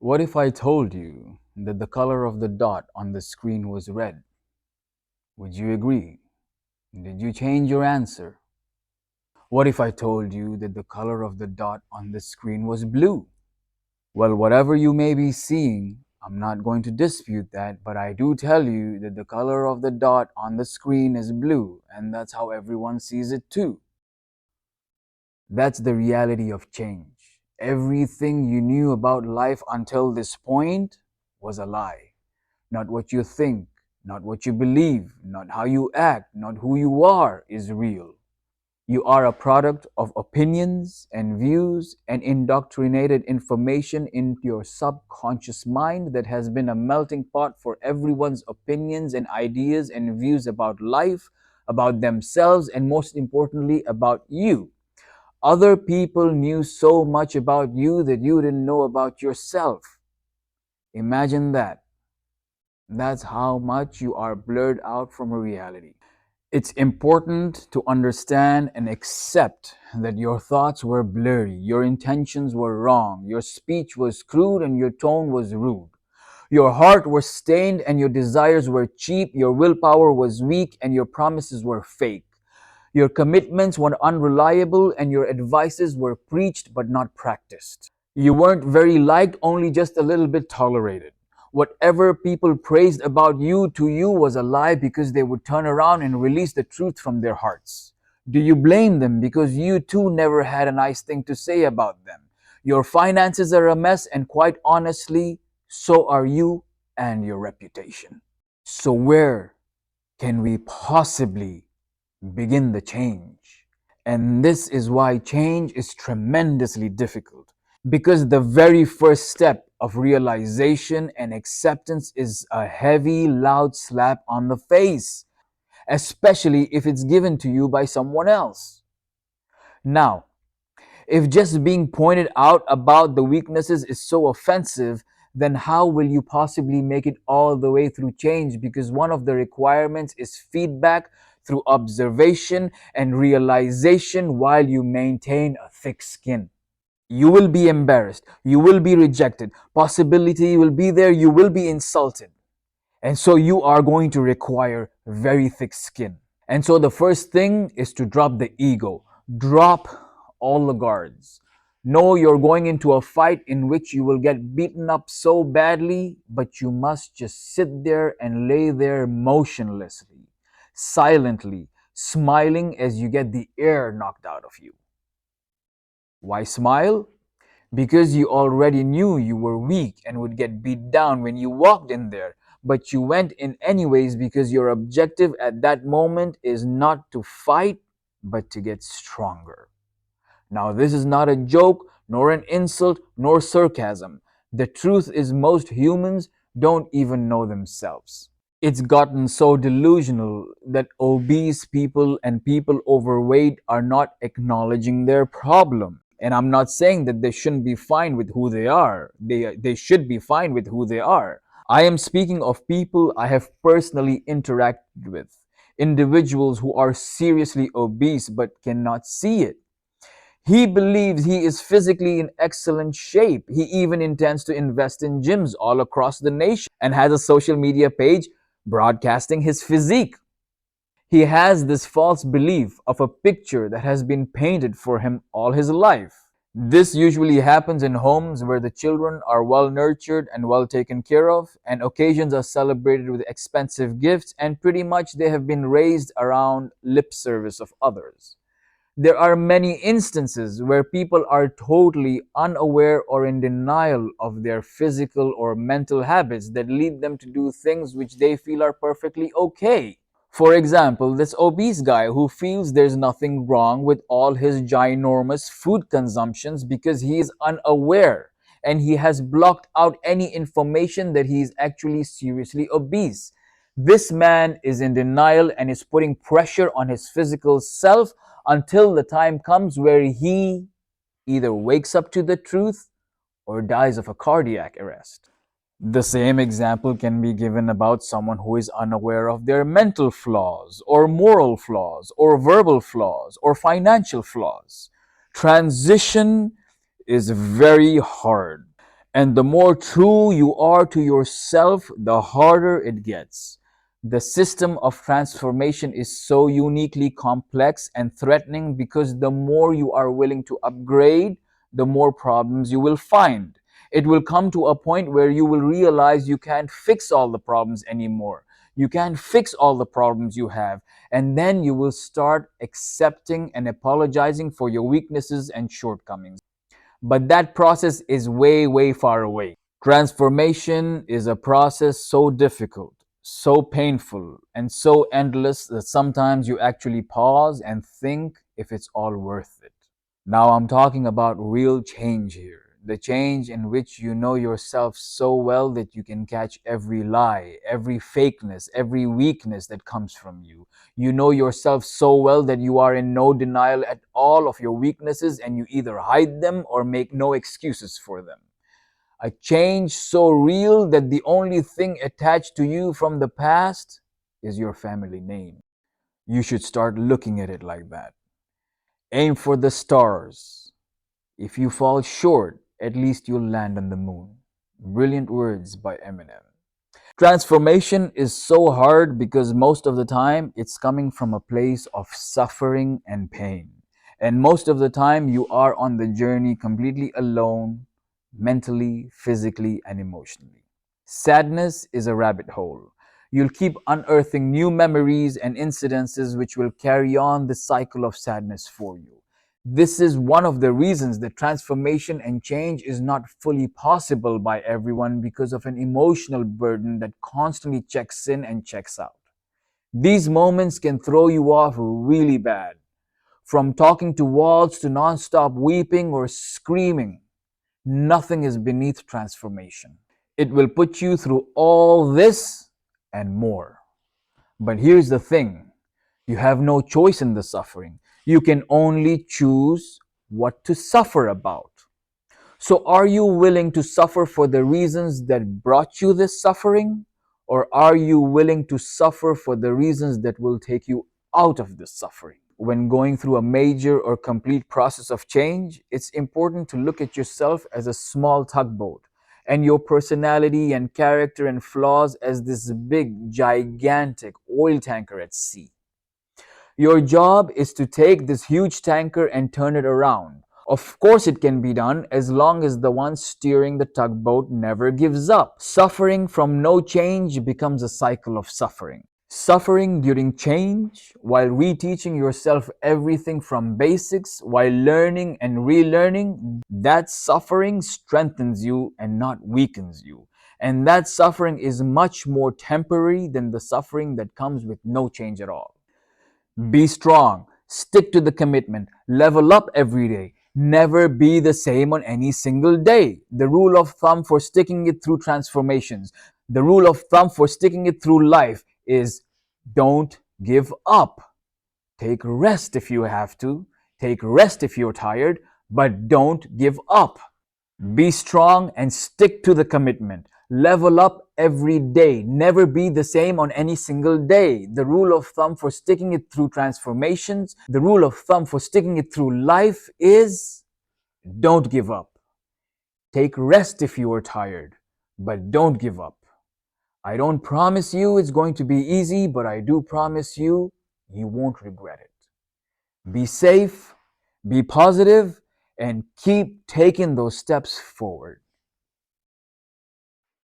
What if I told you that the color of the dot on the screen was red? Would you agree? Did you change your answer? What if I told you that the color of the dot on the screen was blue? Well, whatever you may be seeing, I'm not going to dispute that, but I do tell you that the color of the dot on the screen is blue, and that's how everyone sees it too. That's the reality of change. Everything you knew about life until this point was a lie. Not what you think, not what you believe, not how you act, not who you are is real. You are a product of opinions and views and indoctrinated information into your subconscious mind that has been a melting pot for everyone's opinions and ideas and views about life, about themselves, and most importantly, about you. Other people knew so much about you that you didn't know about yourself. Imagine that. That's how much you are blurred out from reality. It's important to understand and accept that your thoughts were blurry, your intentions were wrong, your speech was crude, and your tone was rude. Your heart was stained, and your desires were cheap, your willpower was weak, and your promises were fake. Your commitments were unreliable, and your advices were preached but not practiced. You weren't very liked, only just a little bit tolerated. Whatever people praised about you to you was a lie because they would turn around and release the truth from their hearts. Do you blame them because you too never had a nice thing to say about them? Your finances are a mess, and quite honestly, so are you and your reputation. So, where can we possibly begin the change? And this is why change is tremendously difficult. Because the very first step of realization and acceptance is a heavy, loud slap on the face, especially if it's given to you by someone else. Now, if just being pointed out about the weaknesses is so offensive, then how will you possibly make it all the way through change? Because one of the requirements is feedback through observation and realization while you maintain a thick skin. You will be embarrassed, you will be rejected, possibility will be there, you will be insulted, and so you are going to require very thick skin. And so the first thing is to drop the ego, drop all the guards. Know you're going into a fight in which you will get beaten up so badly, but you must just sit there and lay there motionlessly, silently, smiling as you get the air knocked out of you. Why smile? Because you already knew you were weak and would get beat down when you walked in there. But you went in anyways because your objective at that moment is not to fight, but to get stronger. Now, this is not a joke, nor an insult, nor sarcasm. The truth is, most humans don't even know themselves. It's gotten so delusional that obese people and people overweight are not acknowledging their problem. And I'm not saying that they shouldn't be fine with who they are. They should be fine with who they are. I am speaking of people I have personally interacted with. Individuals who are seriously obese but cannot see it. He believes he is physically in excellent shape. He even intends to invest in gyms all across the nation and has a social media page broadcasting his physique. He has this false belief of a picture that has been painted for him all his life. This usually happens in homes where the children are well nurtured and well taken care of, and occasions are celebrated with expensive gifts, and pretty much they have been raised around lip service of others. There are many instances where people are totally unaware or in denial of their physical or mental habits that lead them to do things which they feel are perfectly okay. For example, this obese guy who feels there's nothing wrong with all his ginormous food consumptions because he is unaware and he has blocked out any information that he is actually seriously obese. This man is in denial and is putting pressure on his physical self until the time comes where he either wakes up to the truth or dies of a cardiac arrest. The same example can be given about someone who is unaware of their mental flaws, or moral flaws, or verbal flaws, or financial flaws. Transition is very hard. And the more true you are to yourself, the harder it gets. The system of transformation is so uniquely complex and threatening because the more you are willing to upgrade, the more problems you will find. It will come to a point where you will realize you can't fix all the problems anymore. You can't fix all the problems you have. And then you will start accepting and apologizing for your weaknesses and shortcomings. But that process is way, way far away. Transformation is a process so difficult, so painful, and so endless that sometimes you actually pause and think if it's all worth it. Now I'm talking about real change here. The change in which you know yourself so well that you can catch every lie, every fakeness, every weakness that comes from you. You know yourself so well that you are in no denial at all of your weaknesses and you either hide them or make no excuses for them. A change so real that the only thing attached to you from the past is your family name. You should start looking at it like that. Aim for the stars. If you fall short, at least you'll land on the moon. Brilliant words by Eminem. Transformation is so hard because most of the time it's coming from a place of suffering and pain. And most of the time you are on the journey completely alone, mentally, physically, and emotionally. Sadness is a rabbit hole. You'll keep unearthing new memories and incidences which will carry on the cycle of sadness for you. This is one of the reasons that transformation and change is not fully possible by everyone because of an emotional burden that constantly checks in and checks out. These moments can throw you off really bad. From talking to walls to nonstop weeping or screaming, nothing is beneath transformation. It will put you through all this and more. But here's the thing, you have no choice in the suffering. You can only choose what to suffer about. So, are you willing to suffer for the reasons that brought you this suffering? Or are you willing to suffer for the reasons that will take you out of this suffering? When going through a major or complete process of change, it's important to look at yourself as a small tugboat and your personality and character and flaws as this big, gigantic oil tanker at sea. Your job is to take this huge tanker and turn it around. Of course, it can be done as long as the one steering the tugboat never gives up. Suffering from no change becomes a cycle of suffering. Suffering during change while reteaching yourself everything from basics while learning and relearning, that suffering strengthens you and not weakens you. And that suffering is much more temporary than the suffering that comes with no change at all. Be strong, stick to the commitment, level up every day. Never be the same on any single day. The rule of thumb for sticking it through transformations, the rule of thumb for sticking it through life is don't give up. Take rest if you have to, take rest if you're tired, but don't give up. Be strong and stick to the commitment. Level up every day. Never be the same on any single day. The rule of thumb for sticking it through transformations, the rule of thumb for sticking it through life is don't give up. Take rest if you are tired, but don't give up. I don't promise you it's going to be easy, but I do promise you, you won't regret it. Be safe, be positive, and keep taking those steps forward.